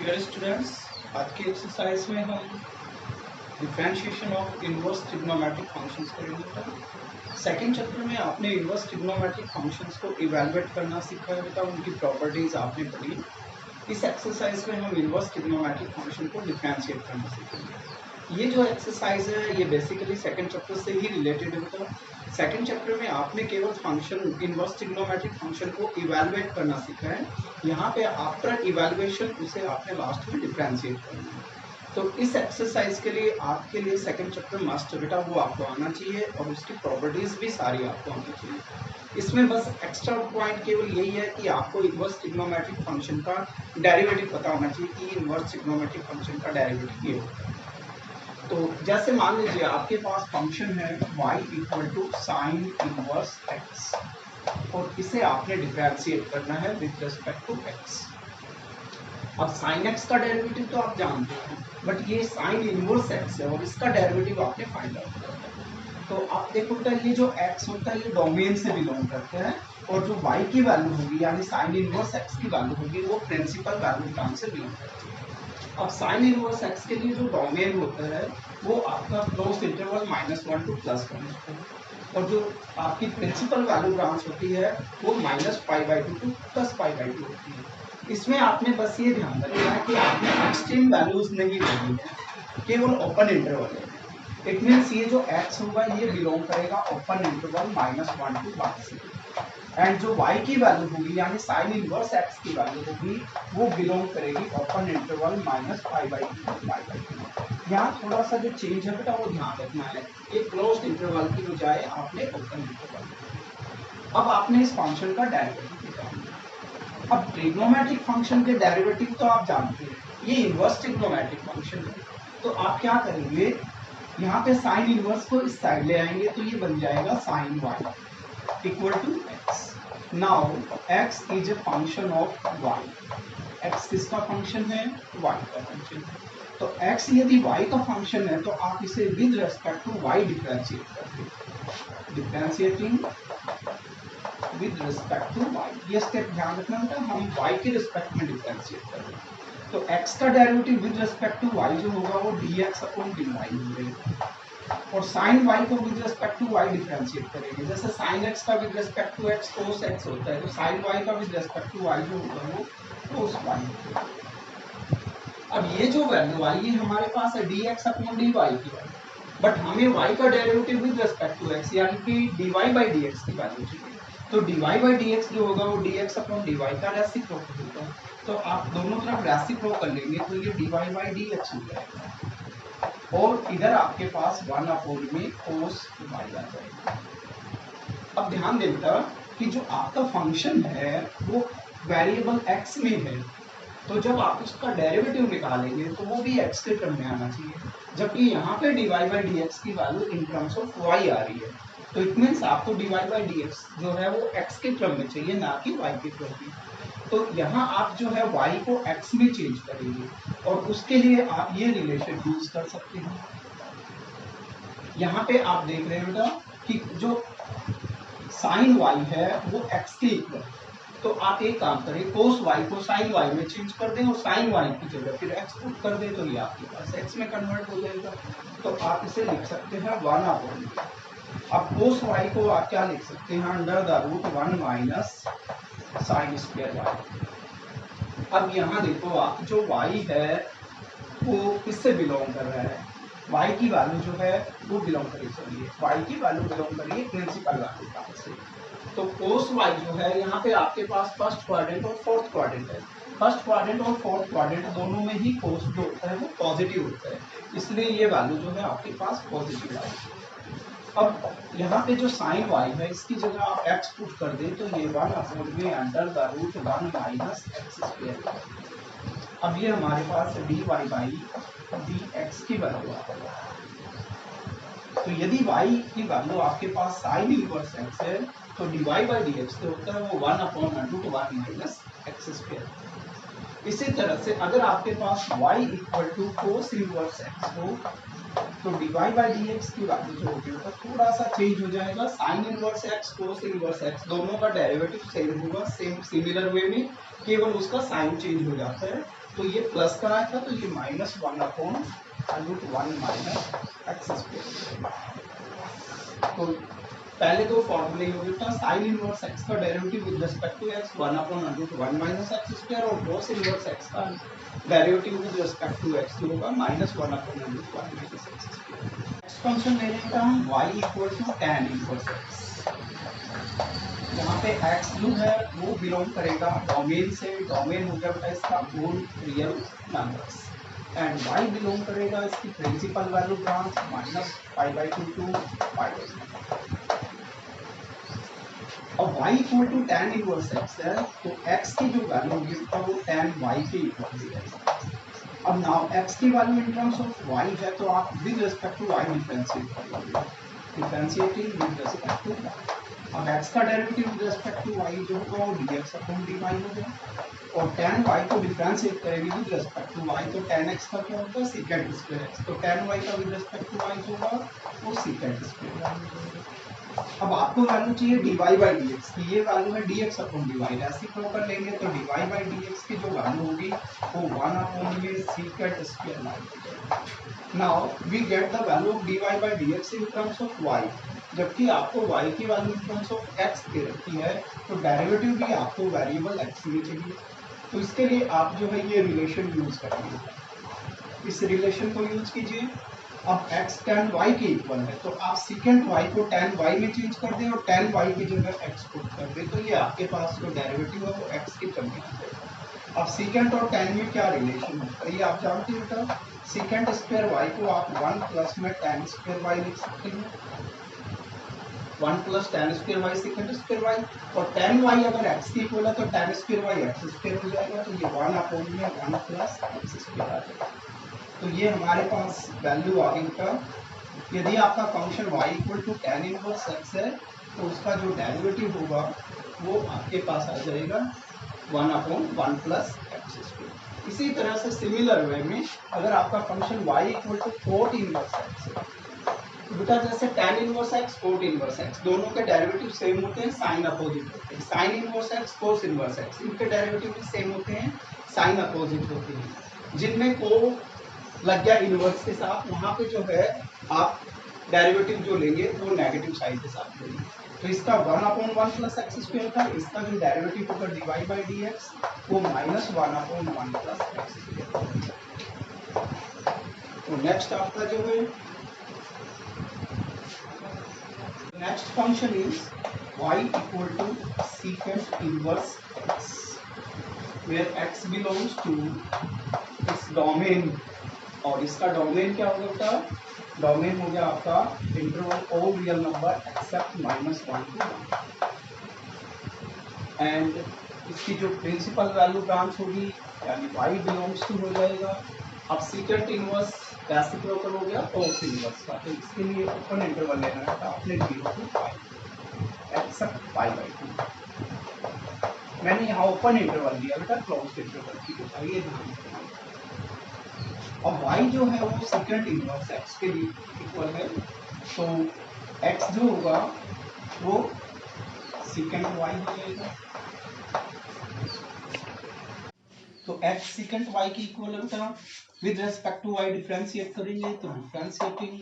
Dear students, आज की exercise में हम differentiation of inverse trigonometric functions करेंगे। बेटा सेकंड चैप्टर में आपने इनवर्स ट्रिग्नोमेट्रिक फंक्शंस को इवैल्यूएट करना सीखा है। बेटा उनकी प्रॉपर्टीज आपने पढ़ी। इस एक्सरसाइज में हम इनवर्स ट्रिग्नोमेट्रिक फंक्शन को डिफरेंशिएट करना सीखेंगे। ये जो एक्सरसाइज है ये बेसिकली सेकंड चैप्टर से ही रिलेटेड है। बेटा सेकंड चैप्टर में आपने केवल फंक्शन इनवर्स ट्रिग्नोमेट्रिक फंक्शन को इवैल्यूएट करना सीखा है। यहाँ पे आफ्टर इवैल्यूएशन उसे आपने लास्ट में डिफरेंशिएट करना है। तो इस एक्सरसाइज के लिए आपके लिए सेकंड चैप्टर मस्ट बेटा वो आपको आना चाहिए और उसकी प्रॉपर्टीज भी सारी आपको आनी चाहिए। इसमें बस एक्स्ट्रा पॉइंट केवल यही है कि आपको इनवर्स ट्रिग्नोमेट्रिक फंक्शन का डेरिवेटिव पता होना चाहिए कि इनवर्स ट्रिग्नोमेट्रिक फंक्शन का डेरिवेटिव ये होता है। तो जैसे मान लीजिए आपके पास फंक्शन है y equal to sine inverse x और इसे आपने डिफरेंशिएट करना है विद रिस्पेक्ट टू x। अब साइन x का डेरिवेटिव तो आप जानते हैं, बट ये साइन इनवर्स x है और इसका डेरिवेटिव आपने फाइंड आउट करना है। तो आप देखो बेटा ये जो x होता है ये डोमेन से बिलोंग करते हैं और जो y की वैल्यू होगी यानी साइन इनवर्स x की वैल्यू होगी वो प्रिंसिपल वैल्यू टर्म से बिलोंग करती है। अब साइन इनवर्स x के लिए जो डोमेन होता है वो आपका क्लोज इंटरवल -1 टू +1 होता है और जो आपकी प्रिंसिपल वैल्यू ब्रांच होती है वो -π/2 टू +π/2 होती है। इसमें आपने बस ये ध्यान रखना है कि आपने एक्सट्रीम वैल्यूज नहीं लेनी है, केवल ओपन इंटरवल है। इट मीन्स ये जो x होगा ये बिलोंग करेगा ओपन इंटरवल -1 टू 1 से एंड जो y की वैल्यू होगी यानी साइन इनवर्स x की वैल्यू होगी वो बिलोंग करेगी ओपन इंटरवल -π/2 टू π/2। यहाँ थोड़ा सा जो चेंज है बेटा वो ध्यान रखना है, एक क्लोज्ड इंटरवल की बजाय आपने ओपन इंटरवल। अब आपने इस फंक्शन का डेरिवेटिव निकालना। अब ट्रिग्नोमेट्रिक फंक्शन के डेरिवेटिव तो आप जानते हैं, ये इनवर्स ट्रिग्नोमेट्रिक फंक्शन है। तो आप क्या करेंगे, यहाँ पे साइन इनवर्स को इस साइड ले आएंगे तो ये बन जाएगा sine y equal to x। Now x is a function of y। x किसका फंक्शन है? y का फंक्शन है। तो x यदि y का फंक्शन है तो आप इसे with respect to y differentiate करते, differentiating with respect to y। ये स्टेप ध्यान रखना बेटा, हम y के रिस्पेक्ट में डिफरेंशिएट कर रहे हैं। तो x का derivative with respect to y जो होगा वो dx अपॉन dy होगा और साइन y को with respect to y differentiate करेंगे। जैसे साइन x का with respect to x cos x होता है तो साइन y का विद रिस्पेक्ट टू y जो होगा वो cos y होगा। अब ये जो वैल्यू आई है हमारे पास है dx अपॉन dy की वैल्यू, बट हमें y का derivative with respect to x यानी कि dy बाय dx की वैल्यू चाहिए। तो dy बाय dx जो होगा वो dx अपॉन dy का रेसिप्रोकल होगा। तो आप दोनों तरफ रेसिप्रोकल कर लेंगे तो ये dy बाय dx हो जाएगा और इधर आपके पास 1 अपॉन में cos y आ जाएगा। अब ध्यान देना कि जो आपका फंक्शन है वो वेरिएबल x में है, तो जब आप उसका डेरिवेटिव निकालेंगे तो वो भी x के टर्म में आना चाहिए, जबकि यहाँ पे dy बाय dx की value in terms of y आ रही है। तो इट मीन्स आपको dy बाय dx जो है वो x के टर्म में चाहिए ना कि y के टर्म में। तो यहाँ आप जो है y को x में चेंज करेंगे और उसके लिए आप ये रिलेशन यूज कर सकते हैं। यहाँ पे आप देख रहे हो कि जो साइन y है वो x के इक्वल, तो आप एक काम करें cos y को sin y में चेंज कर दें और sin y की जगह फिर x पुट कर दें तो ये आपके पास x में कन्वर्ट हो जाएगा। तो आप इसे लिख सकते हैं 1 अपॉन। अब cos y को आप क्या लिख सकते हैं, under the root 1 minus sine square y। अब यहाँ देखो आप जो y है वो किससे बिलोंग कर रहा है, y की वैल्यू जो है वो बिलोंग करिए, चलिए y की वैल्यू बिलोंग करिए प्रिंसिपल वैल्यू का से। तो cos y जो है यहाँ पे आपके पास फर्स्ट क्वाड्रेंट और फोर्थ क्वाड्रेंट है। फर्स्ट क्वाड्रेंट और फोर्थ क्वाड्रेंट दोनों में ही cos जो होता है वो पॉजिटिव होता है, इसलिए ये वैल्यू जो है आपके पास पॉजिटिव आएगी। अब यहाँ पे जो साइन y है इसकी जगह आप x पुट कर दें तो ये 1 अपॉन में under the root 1 minus x square. अब ये हमारे पास dy बाई dx की वैल्यू आ गई। तो यदि y की वैल्यू आपके पास साइन इनवर्स x है तो dy बाई dx जो होता है वो 1 upon root 1 minus x square. इसी तरह से अगर आपके पास y equal to cos inverse x हो तो डीवाई बाई डी एक्स की वैल्यू जो होगी तो थोड़ा सा चेंज हो जाएगा। Sine inverse x cos inverse x दोनों का डेरिवेटिव सेम होगा, सेम सिमिलर वे में, केवल उसका साइन चेंज हो जाता है। तो ये प्लस का आया था तो ये -1/√1 माइनस एक्स स्क्वायर। तो पहले दो फॉर्मूले हो गया, साइन इनवर्स एक्स का derivative with respect to x 1/√1 minus x square, और कोस इनवर्स एक्स का derivative with respect to x जो होगा -1/√1 minus x square. Next function ले लेंगे हम y equal to tan inverse x. यहाँ पे x जो है वो बिलोंग करेगा डोमेन से, डोमेन हो गया बेटा इसका whole real numbers, and y belong करेगा इसकी प्रिंसिपल वैल्यू ब्रांच -π/2 टू π/2। अब y equal to tan inverse x है तो x की जो वैल्यू होगी वो tan y के इक्वल है। अब नाउ x की value in terms of y है तो आप with respect to y differentiate कर लोगे, differentiating with respect to y। अब x का derivative with respect to y जो होगा वो dx/dy होगा, और tan y को डिफरेंशिएट करेंगे विद रिस्पेक्ट टू y तो tan x का क्या होगा सेकंड स्क्वायर x, तो tan y का विद रिस्पेक्ट टू y जो होगा वो सेकंड स्क्वायर। अब आपको वैल्यू चाहिए dy बाई dx की, ये वैल्यू है dx/dy, रेसिप्रोकल लेंगे तो dy बाई dx की जो वैल्यू होगी वो 1 secant square y। Now we get the value of dy by dx in terms of y, जबकि आपको y की value in terms of x दे रखी है तो डेरिवेटिव भी आपको वेरिएबल x में चाहिए। तो इसके लिए आप जो है ये रिलेशन यूज करेंगे, इस रिलेशन को यूज कीजिए। अब x tan y के इक्वल है तो आप secant y को tan y में चेंज कर दें और tan y की जगह x पुट कर दें, तो ये आपके पास जो डेरिवेटिव है वो x की टर्म में आ जाएगा। अब secant और tan में क्या रिलेशन होता है ये आप जानते हो बेटा, secant स्क्वायर y को आप 1 प्लस में tan स्क्वायर y लिख सकते हैं, 1 plus tan square y secant square y, और tan y अगर x की इक्वल है तो tan square y x square हो जाएगा, तो ये 1/1 प्लस x स्क्वायर आ जाएगा। तो ये हमारे पास वैल्यू आ गई बेटा। यदि आपका function y equal to tan inverse x है तो उसका जो डेरिवेटिव होगा वो आपके पास आ जाएगा 1/1 प्लस एक्स स्क्वायर। इसी तरह से सिमिलर वे में अगर आपका function y equal to cot inverse x है तो बेटा जैसे tan inverse x cot inverse x दोनों के डेरिवेटिव सेम होते हैं, साइन अपोजिट होते हैं, sign inverse x cos inverse x इनके डेरिवेटिव भी सेम होते हैं, साइन अपोजिट होते हैं। जिनमें को लग गया इनवर्स के साथ वहां पे जो है आप डेरिवेटिव जो लेंगे वो नेगेटिव साइन के साथ लेंगे। तो इसका 1/1 प्लस एक्स स्क्वायर था, इसका जो डेरिवेटिव होगा dy बाई dx वो -1/1 प्लस एक्स स्क्वायर। तो नेक्स्ट आपका जो है next function is y equal to secant inverse x where x belongs to इस डोमेन, और इसका डोमेन क्या होगा बेटा, डोमेन हो गया आपका interval all real number except -1 to 1, and इसकी जो प्रिंसिपल वैल्यू ब्रांच होगी यानी y बिलोंग्स टू हो जाएगा। अब secant इनवर्स रेसिप्रोकल हो गया cos इनवर्स का, तो इसके लिए ओपन इंटरवल लेना है आपने 0 to π एक्सेप्ट π/2। मैंने यहाँ ओपन इंटरवल दिया बेटा, क्लोज्ड इंटरवल की ये ध्यान रखना। अब y जो है वो secant इनवर्स x के लिए इक्वल है, तो x जो होगा वो secant y हो जाएगा, तो x secant y की इक्वल है बेटा। With respect to y differentiate करेंगे तो differentiating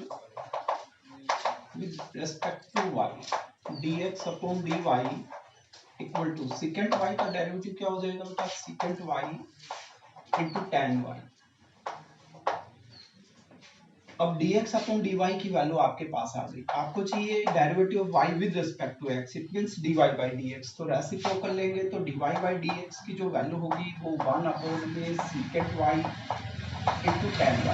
with respect to y dx/dy equal to secant y का डेरिवेटिव क्या हो जाएगा बेटा, secant y into tan y। अब dx/dy की वैल्यू आपके पास आ गई, आपको चाहिए derivative of y with respect to x, it means dy by dx, तो रेसिप्रोकल लेंगे तो dy बाई dx की जो वैल्यू होगी वो 1/में secant y into tan y।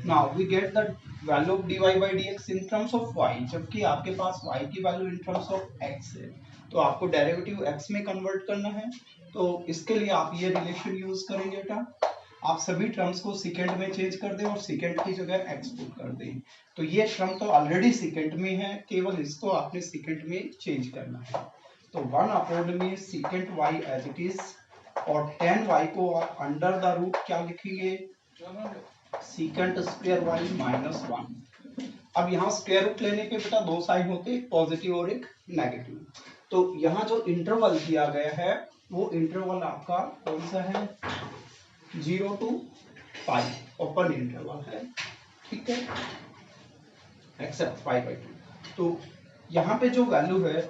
Now we get the value of dy by dx in terms of y, जबकि आपके पास y की value in terms of x है, तो आपको डेरिवेटिव x में कन्वर्ट करना है, तो इसके लिए आप ये रिलेशन यूज करेंगे बेटा। आप सभी टर्म्स को सेकंड में चेंज कर दें और सेकंड की जगह x पुट कर दें, तो ये टर्म तो ऑलरेडी सेकंड में है, केवल इसको आपने सेकंड में चेंज करना है। तो 1/में secant y as it is, और tan y को आप अंडर द रूट क्या लिखेंगे, सीकेंट स्क्वायर वाई माइनस 1। अब यहाँ स्क्वायर रूट लेने पे बेटा दो साइन होते हैं, एक पॉजिटिव और एक नेगेटिव। तो यहाँ जो इंटरवल दिया गया है वो इंटरवल आपका कौन सा है, 0 to पाई, ओपन इंटरवल है, ठीक है, एक्सेप्ट पाई बाई 2। तो यहाँ पे जो वैल्यू है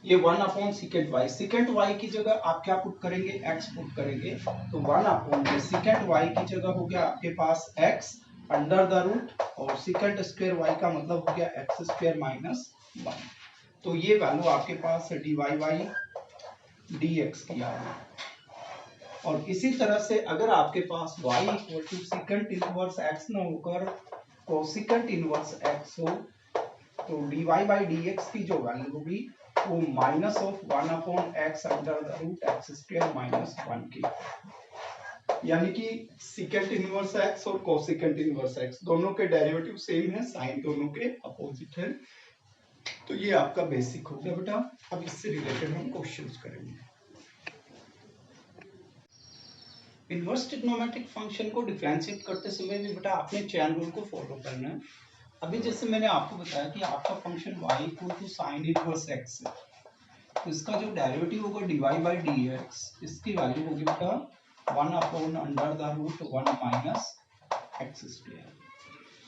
ये 1 upon secant y, secant y की जगह आप क्या पुट करेंगे, x पुट करेंगे। तो 1 अपॉन सिकेंट वाई की जगह हो गया आपके पास x अंडर द रूट, और सिकेंट स्क्वायर वाई का मतलब हो गया एक्स स्क्वायर माइनस 1। तो ये वैल्यू आपके पास d y by d x की आ गई। और इसी तरह से अगर आपके पास y equal to secant inverse x ना होकर कोसिकेंट इनवर्स x हो, तो dy बाई dx की जो वैल्यू होगी वो minus of 1 upon x under the root x square minus 1 की, यानी कि सिकेंट इनवर्स x और कोसिकेंट इनवर्स x दोनों के डेरिवेटिव सेम है, साइन दोनों के अपोजिट है। तो ये आपका बेसिक हो गया बेटा। अब इससे रिलेटेड हम क्वेश्चंस करेंगे। इनवर्स ट्रिग्नोमेट्रिक फंक्शन को डिफरेंशिएट करते समय भी बेटा आपने चेन रूल को फॉलो करना है। अभी जैसे मैंने आपको बताया कि आपका function y equal to sine inverse x है, तो इसका जो डेरिवेटिव होगा dy बाई dx, इसकी वैल्यू होगी बेटा 1 upon under the root 1 minus x square.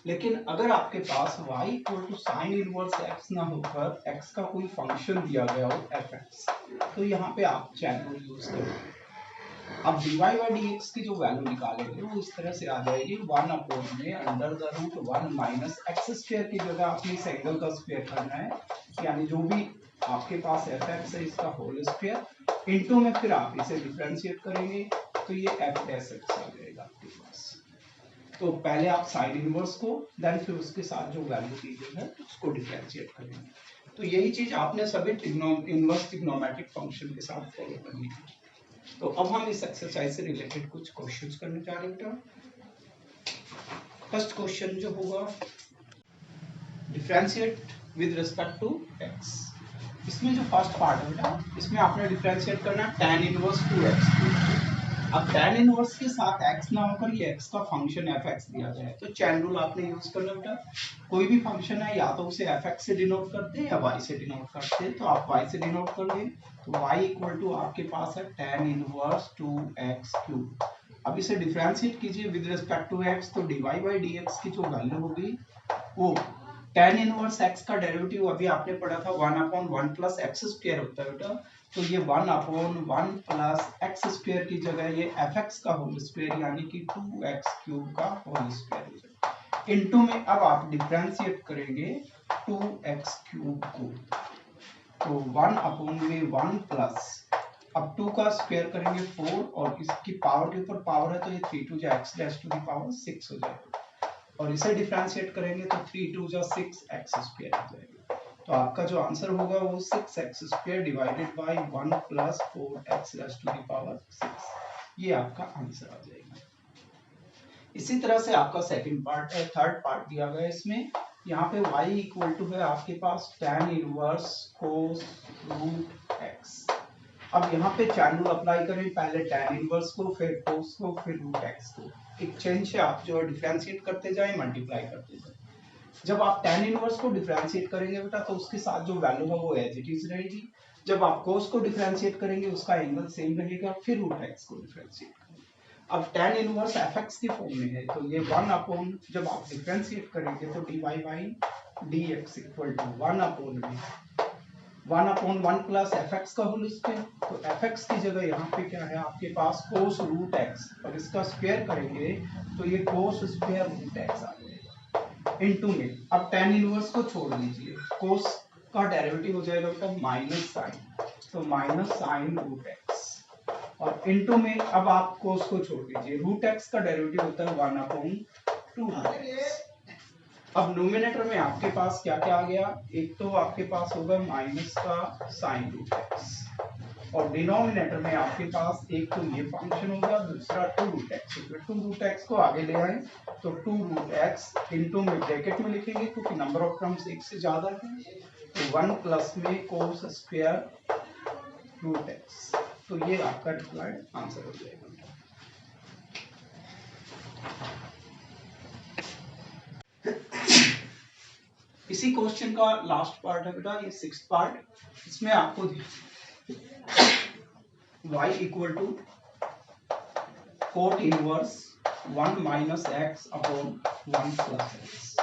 लेकिन अगर आपके पास y equal to sine inverse x ना होकर x का कोई फंक्शन दिया गया हो fx, तो यहाँ पे आप चेन रूल यूज करोगे। अब dy बाई dx की जो वैल्यू निकालेंगे वो इस तरह से आ जाएगी 1 अपॉन में under the root 1 minus x square की जगह आपने इस एंगल का स्क्वायर करना है, यानी जो भी आपके पास fx है इसका होल स्क्वायर इनटू में फिर आप इसे डिफरेंशिएट करेंगे तो ये f डैश x आ जाएगा आपके पास। तो पहले आप साइन इनवर्स को देन फिर उसके साथ जो वैल्यू दी गई है उसको डिफरेंशिएट करेंगे। तो यही चीज आपने सभी इनवर्स ट्रिग्नोमेट्रिक फंक्शन के साथ फॉलो करनी है। तो अब हम इस एक्सरसाइज से रिलेटेड कुछ क्वेश्चंस करने जा रहे हैं। फर्स्ट क्वेश्चन जो होगा, differentiate with respect to x। इसमें जो फर्स्ट पार्ट है बेटा, इसमें आपने डिफरेंशिएट करना है tan इनवर्स 2x। अब tan इनवर्स के साथ x ना होकर ये x का फंक्शन fx दिया गया है, तो चेन रूल आपने यूज करना बेटा। कोई भी फंक्शन है या तो उसे fx से डिनोट करते हैं या y से डिनोट करते हैं, तो आप y से डिनोट कर लें। तो y इक्वल टू आपके पास है tan इनवर्स 2x क्यूब। अब इसे डिफरेंशिएट कीजिए विद रिस्पेक्ट टू x, तो dy बाई dx की जो वैल्यू होगी वो tan इनवर्स x का डेरिवेटिव अभी आपने पढ़ा था 1 अपॉन 1 प्लस एक्स स्क्वायर होता है बेटा, तो ये 1 अपॉन 1 प्लस एक्स स्क्वायर की जगह ये fx का होल स्क्वायर यानी कि 2x क्यूब का होल स्क्वायर हो जाएगा। इनटू में अब आप डिफरेंशिएट करेंगे 2x क्यूब को, तो 1 अपॉन में 1 प्लस, अब 2 का स्क्वायर करेंगे 4 और इसकी पावर के ऊपर पावर है तो ये 3 2 जा x dash to the power 6 हो जाएगा, और इसे डिफरेंशिएट करेंगे तो 3 2 जा 6 एक्स स्क्वायर हो जाएगा। तो आपका जो आंसर होगा वो 6 x square divided by 1 plus 4 x raise to the power 6, ये आपका आंसर आ जाएगा। इसी तरह से आपका सेकंड पार्ट है, थर्ड पार्ट दिया गया है इसमें। यहाँ पे y इक्वल टू है आपके पास tan इनवर्स cos रूट x। अब यहाँ पे चैन रूल अप्लाई करें, पहले tan इनवर्स को, फिर cos को, फिर रूट x को। एक चेन से आप जो है डिफरेंशिएट करते जाएं, मल्टीप्लाई करते जाएं। जब आप tan इनवर्स को डिफरेंशिएट करेंगे बेटा तो उसके साथ जो वैल्यू है वो एज इट इज रहेगी। जब आप cos को डिफरेंशिएट करेंगे उसका एंगल सेम रहेगा, फिर रूट x को डिफरेंशिएट करेंगे। अब tan इनवर्स fx की फॉर्म में है तो ये 1 अपॉन, जब आप डिफरेंशिएट करेंगे तो dy by dx equal to 1 upon में 1 अपॉन 1 प्लस fx का होल स्क्वायर, तो fx की जगह यहाँ पे क्या है आपके पास cos रूट x, और इसका स्क्वायर करेंगे तो ये cos स्क्वायर रूट x आ जाएगा इनटू में। अब tan इनवर्स को छोड़ दीजिए, cos का डेरिवेटिव हो जाएगा बेटा माइनस साइन, तो माइनस साइन रूट x, और इनटू में अब आप cos को छोड़ दीजिए, रूट x का डेरिवेटिव होता है 1 अपॉन 2x। अब नोमिनेटर में आपके पास क्या क्या आ गया, एक तो आपके पास होगा माइनस का साइन रूट एक्स, और डिनोमिनेटर में आपके पास एक तो ये फंक्शन होगा, दूसरा 2 रूट एक्स होगा। 2 रूट एक्स को आगे ले आए तो 2 रूट एक्स इनटू में ब्रैकेट में लिखेंगे क्योंकि नंबर ऑफ टर्म्स एक से ज्यादा है, तो 1 प्लस में कोस स्क्वायर रूट एक्स, तो ये आपका रिक्वायर्ड आंसर हो जाएगा। इसी क्वेश्चन का लास्ट पार्ट है बेटा, ये 6th पार्ट। इसमें आपको y equal to cot inverse 1 minus x upon 1 plus x.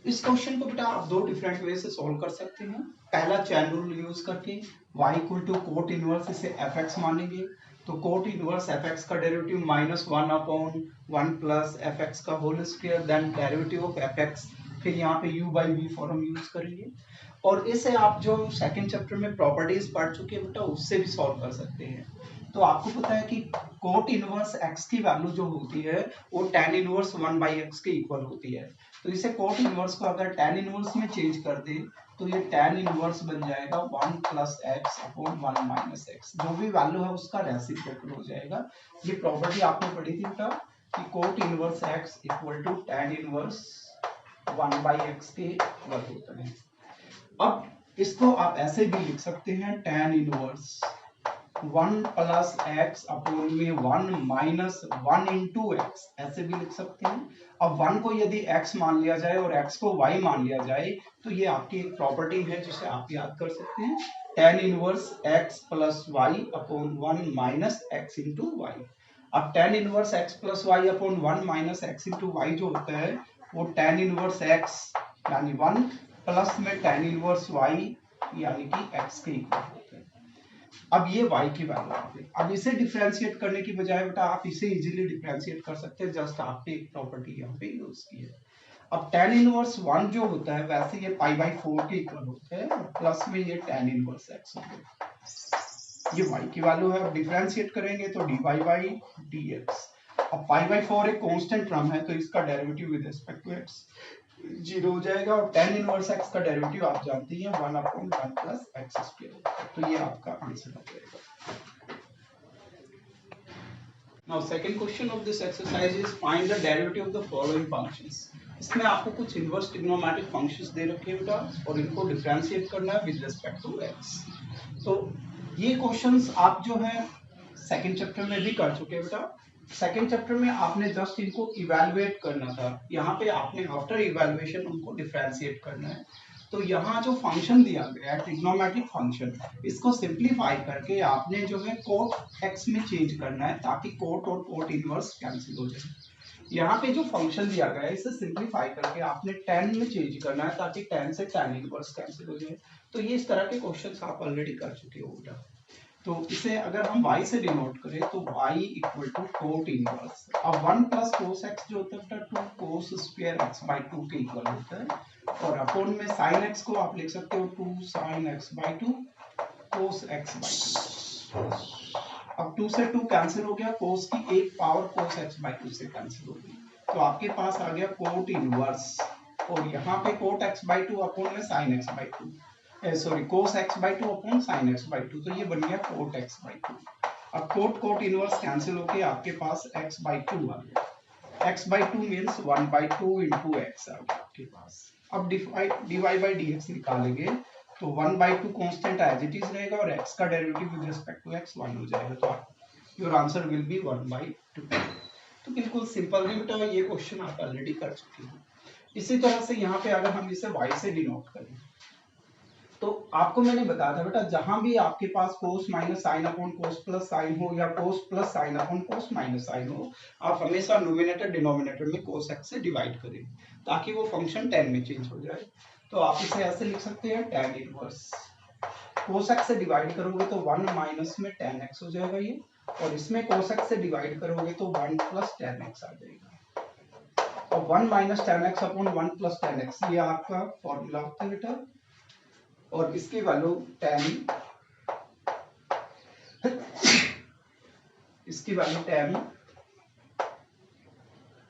इस क्वेश्चन को बेटा आप दो डिफरेंट वे से सॉल्व कर सकते हैं। पहला चैन रूल यूज करके y equal to cot inverse, इसे fx मानेंगे तो कोट इनवर्स fx का डेरिवेटिव -1 अपॉन 1 प्लस fx का whole square, then derivative of fx, फिर यहाँ पे u by v form use करेंगे। और इसे आप जो सेकंड चैप्टर में प्रॉपर्टीज पढ़ चुके हैं बेटा, उससे भी सॉल्व कर सकते हैं। तो आपको पता है कि कोट इनवर्स x की वैल्यू जो होती है वो tan इनवर्स 1 बाई एक्स के इक्वल होती है। तो इसे कोट इनवर्स को अगर tan इनवर्स में चेंज कर दें तो ये tan इनवर्स बन जाएगा 1 plus x upon 1 minus x. जो भी वैल्यू है उसका रेसिप्रोकल हो जाएगा। ये प्रॉपर्टी आपने पढ़ी थी बेटा कि cot inverse x equal to tan inverse 1 by x के इक्वल होता है। अब इसको आप ऐसे भी लिख सकते हैं tan inverse 1 plus x upon में 1 माइनस 1 इंटू एक्स, ऐसे भी लिख सकते हैं। अब 1 को यदि x मान लिया जाए और x को y मान लिया जाए तो ये आपकी एक प्रॉपर्टी है जिसे आप याद कर सकते हैं, tan inverse x plus y upon 1 minus x into y. अब tan inverse x plus y upon 1 minus x into y जो होता है वो tan इनवर्स x यानी 1 प्लस में tan इनवर्स y यानी कि x के इक्वल होता है। अब ये y की वैल्यू आ गई। अब इसे डिफरेंशिएट करने की बजाय बेटा आप इसे इजीली डिफरेंशिएट कर सकते हैं, जस्ट आपने एक प्रॉपर्टी यहाँ पे यूज की है। अब tan इनवर्स 1 जो होता है वैसे ये पाई बाई 4 के इक्वल होता है और प्लस में ये tan इनवर्स x होता है। ये y की वैल्यू है। अब डिफरेंशिएट करेंगे तो dy बाई dx। अब पाई बाई 4 एक कांस्टेंट टर्म है तो इसका derivative with respect to x 0 हो जाएगा और tan इनवर्स x का डेरिवेटिव आप जानते हैं 1 अपॉन 1 प्लस एक्स स्क्वायर। तो ये आपका आंसर हो जाएगा। Now second question of this exercise is find the derivative of the following functions. इसमें आपको कुछ इनवर्स ट्रिग्नोमेट्रिक फंक्शंस दे रखे हैं बेटा और इनको डिफरेंशिएट करना है विद रिस्पेक्ट टू x। तो ये क्वेश्चंस आप जो है सेकंड चैप्टर में भी कर चुके हैं बेटा। सेकेंड चैप्टर में आपने जस्ट इनको इवेलुएट करना था, यहाँ पे आपने आफ्टर इवेलुएशन उनको डिफरेंशिएट करना है। तो यहाँ जो फंक्शन दिया गया है ट्रिग्नोमेट्रिक फंक्शन, इसको सिंपलीफाई करके आपने जो है कोट एक्स में चेंज करना है ताकि कोट और कोट इनवर्स कैंसिल हो जाए। यहाँ पे जो फंक्शन दिया गया है इसे सिंपलीफाई करके आपने tan में चेंज करना है ताकि tan से tan इनवर्स कैंसिल हो जाए। तो ये इस तरह के क्वेश्चंस आप ऑलरेडी कर चुके हो बेटा। तो इसे अगर हम y से डिनोट करें तो y equal to cot inverse. अब 1 प्लस कोस x जो होता है 2 कोस स्क्वायर x बाई 2 के इक्वल होता है और अपॉन में साइन x को आप लिख सकते हो 2 sine x by 2 cos x by 2। अब 2 से 2 कैंसिल हो गया, कोस की एक पावर कोस x बाई 2 से कैंसिल हो गई। तो आपके पास आ गया कोट इनवर्स और यहाँ पे कोट x बाई 2 अपॉन में sine x by 2, sorry cos x by 2 upon sine x by 2। तो ये बन गया कोट x बाई 2। अब कोट कोट इनवर्स कैंसिल होके आपके पास x बाई 2 आ गया। x by 2 means 1 by 2 into x आ गया आपके पास। अब dy बाई dx निकालेंगे तो 1 by 2 constant as it is रहेगा और x का derivative with respect to x 1 हो जाएगा। तो your answer will be 1 by 2। तो बिल्कुल सिंपल है बेटा, ये क्वेश्चन आप ऑलरेडी कर चुके हैं। इसी तरह से यहाँ पे अगर हम इसे y से डिनोट करें तो आपको मैंने बताया था बेटा जहां भी आपके पास cos minus sine upon cos plus sine हो या cos plus sine upon cos minus sine हो, आप हमेशा नोमिनेटर डिनोमिनेटर में कोस एक्स से डिवाइड करें ताकि वो फंक्शन tan में चेंज हो जाए। तो आप इसे ऐसे लिख सकते हैं tan इनवर्स कोस एक्स से डिवाइड करोगे तो 1 माइनस में tan x हो जाएगा ये, और इसमें कोस एक्स से डिवाइड करोगे तो 1 प्लस tan x आ जाएगा। और 1 minus tan x upon 1 plus tan x ये आपका फॉर्मूला होता है बेटा, और इसकी वैल्यू tan इसकी value tan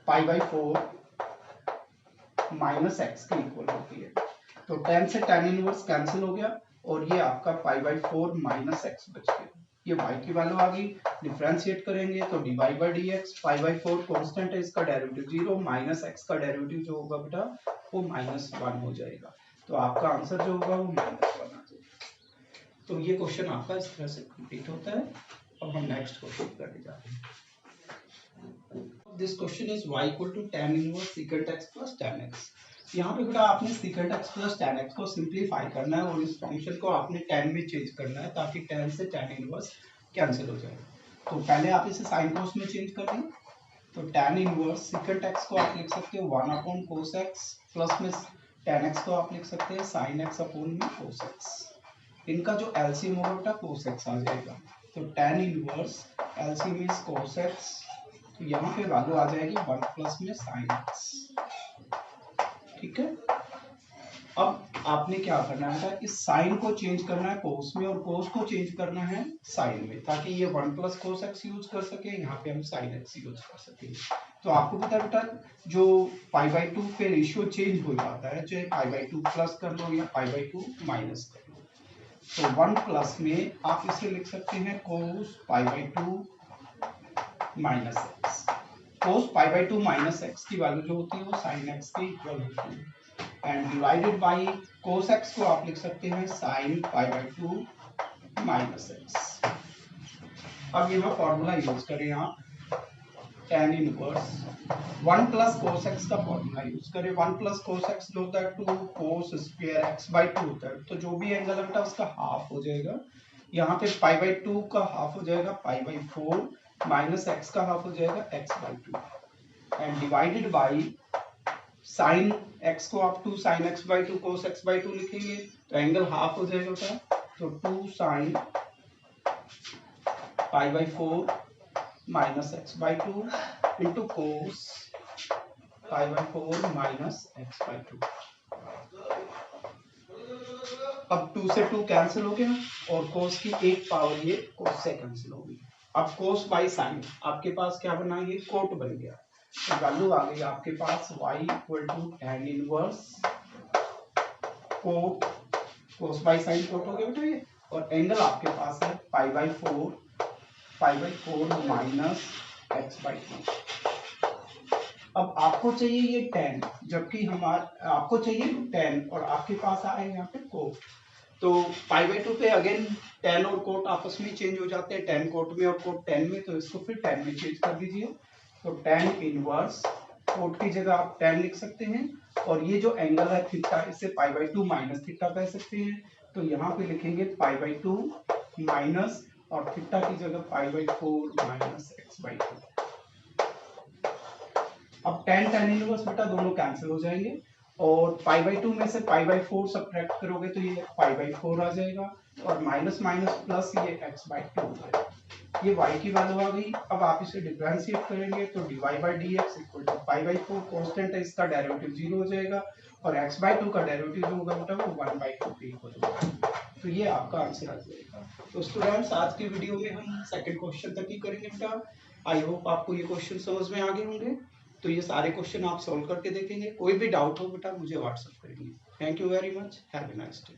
pi by 4 minus x के इक्वल होती है। तो tan से tan इनवर्स कैंसिल हो गया और ये आपका पाई बाई 4 माइनस एक्स बच गया। ये y की वैल्यू आ गई। डिफरेंशिएट करेंगे तो dy by dx, pi by 4 constant है, इसका डेरिवेटिव 0 माइनस x का डेरिवेटिव जो होगा बेटा वो -1 हो जाएगा। तो आपका आंसर जो होगा वो -1 आ जाएगा। तो ये क्वेश्चन आपका इस तरह से कंप्लीट होता है। अब हम नेक्स्ट क्वेश्चन करने जा रहे हैं। This question is y equal to tan inverse secant x plus tan x। यहाँ पे बेटा आपने secant x plus tan x को सिंप्लीफाई करना है और इस फंक्शन को आपने टेन में चेंज करना है ताकि टेन से टेन इनवर्स कैंसिल हो जाए। तो पहले आप इसे साइन कोस में चेंज कर लें। तो टेन इनवर्स सीकेंट एक्स को आप लिख सकते हो 1 अपॉन कोस एक्स प्लस में टेन एक्स को आप लिख सकते हैं साइन एक्स अपॉन में कोस एक्स। इनका जो एलसीएम होगा बेटा कोस एक्स आ जाएगा। तो tan inverse LCM is cos x, तो यहाँ पे वैल्यू आ जाएगी 1 प्लस में साइन एक्स। ठीक है, अब आपने क्या करना है, इस साइन को चेंज करना है कोस में और कोस को चेंज करना है साइन में, ताकि ये 1 प्लस कोस एक्स यूज कर सके, यहाँ पे हम साइन एक्स यूज कर सके। तो आपको पता है बेटा जो π/2 पे रेशियो चेंज हो जाता है, चाहे π/2 प्लस कर लो या π/2 माइनस कर लो। तो 1 प्लस में आप इसे लिख सकते हैं कोस π/2 माइनस एक्स। कोस π/2 माइनस एक्स की वैल्यू जो होती है वो साइन एक्स के इक्वल होती है, and divided by cos x को आप लिख सकते हैं साइन π/2 माइनस एक्स। अब यहाँ फॉर्मूला यूज करें आप tan inverse 1 plus cos x का फॉर्मूला यूज करें। 1 प्लस कोस एक्स जो होता है 2 कोस स्क्वायर x/2 होता है, तो जो भी एंगल है उसका हाफ हो जाएगा। यहाँ पे π/2 का हाफ हो जाएगा π/4 माइनस एक्स का हाफ हो जाएगा x/2, and divided by sine x को आप 2 साइन x/2 कोस x/2 लिखेंगे तो एंगल हाफ हो जाएगा बेटा। तो 2 sine π/4 minus x/2 into cos π/4 minus x/2। अब 2 से 2 कैंसिल हो गया और कोस की एक पावर ये कोस से कैंसिल हो गई। अब कोस बाई साइन आपके पास क्या बना, ये कोट बन गया। तो वैल्यू आ गई आपके पास y equal to tan inverse cot, cos by sine cot हो गया बेटा ये, और एंगल आपके पास है π/4 माइनस x/2। अब आपको चाहिए ये tan, जबकि आपको चाहिए tan और आपके पास आए यहाँ पे कोट। तो π/2 पे अगेन tan और कोट आपस में चेंज हो जाते हैं, tan कोट में और कोट tan में, तो इसको फिर tan में चेंज कर दीजिए। तो tan इनवर्स कोट की जगह आप tan लिख सकते हैं, और ये जो एंगल है थीटा इसे π/2 माइनस थीटा कह सकते हैं। तो यहाँ पे लिखेंगे π/2 माइनस और थीटा की जगह π/4 माइनस x/2। अब tan इनवर्स बेटा दोनों कैंसिल हो जाएंगे और π/2 में से π/4 सब्ट्रैक्ट करोगे तो ये π/4 आ जाएगा और माइनस माइनस प्लस ये x/2 हो जाएगा। ये y की वैल्यू आ गई। अब आप इसे डिफरेंशिएट करेंगे तो dy/dx इक्वल टू π/4 कांस्टेंट है, इसका डेरिवेटिव 0 हो जाएगा और x/2 का डेरिवेटिव जो होगा बेटा वो 1/2 के इक्वल होगा। तो ये आपका आंसर आ जाएगा। तो स्टूडेंट्स आज की वीडियो में हम सेकंड क्वेश्चन तक ही करेंगे बेटा। आई होप आपको ये क्वेश्चन समझ में आ गए होंगे। तो ये सारे क्वेश्चन आप सॉल्व करके देखेंगे। कोई भी डाउट हो बेटा मुझे व्हाट्सएप करेंगे। Thank you very much, have a nice day.